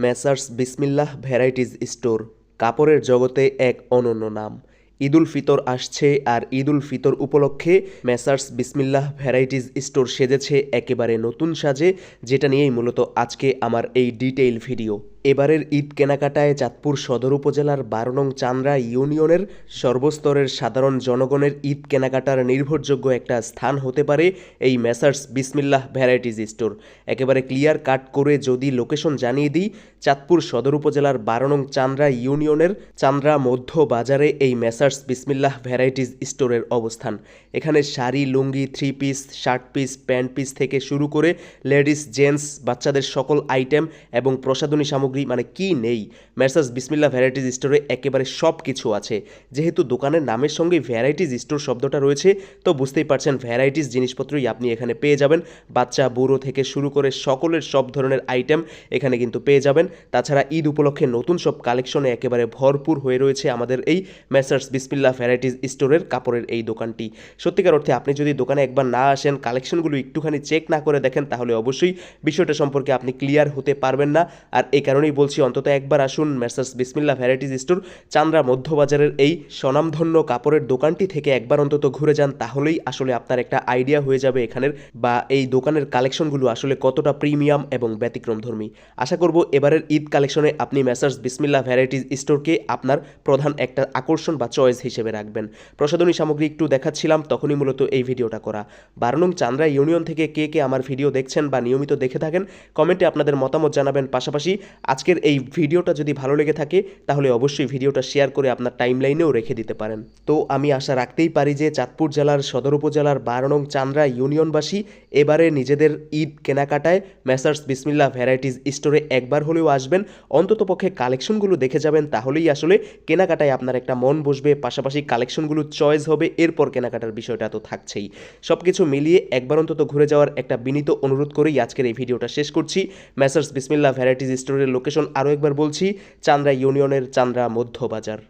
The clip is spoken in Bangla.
মেসার্স বিসমিল্লাহ ভ্যারাইটিজ স্টোর কাপড়ের জগতে এক অনন্য নাম। ঈদ উল ফিতর আসছে আর ঈদ উল ফিতর উপলক্ষে মেসার্স বিসমিল্লাহ ভ্যারাইটিজ স্টোর সেজেছে একেবারে নতুন সাজে, যেটা নিয়েই মূলত আজকে আমার এই ডিটেইল ভিডিও। এবারের ঈদ কেনাকাটায় চাঁদপুর সদর উপজেলার 12 নং চান্দ্রা ইউনিয়নের সর্বস্তরের সাধারণ জনগণের ঈদ কেনাকাটার নির্ভরযোগ্য একটা স্থান হতে পারে এই মেসার্স বিসমিল্লাহ ভ্যারাইটিজ স্টোর। একেবারে ক্লিয়ার কাট করে যদি লোকেশন জানিয়ে দিই, চাঁদপুর সদর উপজেলার 12 নং চান্দ্রা ইউনিয়নের চান্দ্রা মধ্য বাজারে এই মেসার্স বিসমিল্লাহ ভ্যারাইটিজ স্টোরের অবস্থান। এখানে শাড়ি, লুঙ্গি, 3 piece, shirt piece, pant piece থেকে শুরু করে লেডিস, জেন্টস, বাচ্চাদের সকল আইটেম এবং প্রসাধনী সামগ্রী মানে কি নেই, মেসার্স বিসমিল্লাহ ভ্যারাইটিজ স্টোরে একেবারে সব কিছু আছে। যেহেতু দোকানের নামের সঙ্গে ভ্যারাইটিজ স্টোর শব্দটা রয়েছে, তো বুঝতেই পারছেন ভ্যারাইটিস জিনিসপত্রই আপনি এখানে পেয়ে যাবেন। বাচ্চা, বুড়ো থেকে শুরু করে সকলের সব ধরনের আইটেম এখানে কিন্তু পেয়ে যাবেন। তাছাড়া ঈদ উপলক্ষে নতুন সব কালেকশনে একেবারে ভরপুর হয়ে রয়েছে আমাদের এই মেসার্স বিসমিল্লাহ ভ্যারাইটিজ স্টোরের কাপড়ের এই দোকানটি। সত্যিকার অর্থে আপনি যদি দোকানে একবার না আসেন, কালেকশনগুলো একটুখানি চেক না করে দেখেন, তাহলে অবশ্যই বিষয়টা সম্পর্কে আপনি ক্লিয়ার হতে পারবেন না। আর এই কারণেই বলছি, অন্তত একবার আসুন মেসার্স বিসমিল্লাহ ভ্যারাইটিজ স্টোর চান্দ্রা মধ্যবাজারের এই স্বনামধন্য কাপড়ের দোকানটি থেকে একবার অন্তত ঘুরে যান, তাহলেই আসলে আপনার একটা আইডিয়া হয়ে যাবে এখানের বা এই দোকানের কালেকশনগুলো আসলে কতটা প্রিমিয়াম এবং ব্যতিক্রমধর্মী। আশা করব এবারের ঈদ কালেকশনে আপনি মেসার্স বিসমিল্লাহ ভ্যারাইটিজ স্টোরকে আপনার প্রধান একটা আকর্ষণ বা চয়েস হিসেবে রাখবেন। প্রসাধনী সামগ্রী একটু দেখাচ্ছিলাম, তখনই মূলত এই ভিডিওটা করা। 12 নং চান্দ্রা ইউনিয়ন থেকে কে কে আমার ভিডিও দেখছেন বা নিয়মিত দেখে থাকেন, কমেন্টে আপনাদের মতামত জানাবেন। পাশাপাশি আজকের এই ভিডিওটা যদি ভালো লেগে থাকে, তাহলে অবশ্যই ভিডিওটা শেয়ার করে আপনার টাইমলাইনেও রেখে দিতে পারেন। তো আমি আশা রাখতেই পারি যে চাঁদপুর জেলার সদর উপজেলার 12 নং চান্দ্রা ইউনিয়নবাসী এবারে নিজেদের ঈদ কেনাকাটায় মেসার্স বিসমিল্লাহ ভ্যারাইটিজ স্টোরে একবার হলেও আসবেন। অন্ততপক্ষে কালেকশনগুলো দেখে যাবেন, তাহলেই আসলে কেনাকাটায় আপনার একটা মন বসবে, পাশাপাশি কালেকশনগুলো চয়েস হবে, এরপর কেনাকাটার বিষয়টা তো থাকছেই। সব কিছু মিলিয়ে একবার অন্তত ঘুরে যাওয়ার একটা বিনীত অনুরোধ করেই আজকের এই ভিডিওটা শেষ করছি। মেসার্স বিসমিল্লাহ ভ্যারাইটিজ স্টোরের লোকেশন আরও একবার বলছি, চান্দ্রা ইউনিয়নের চান্দ্রা মধ্য বাজার।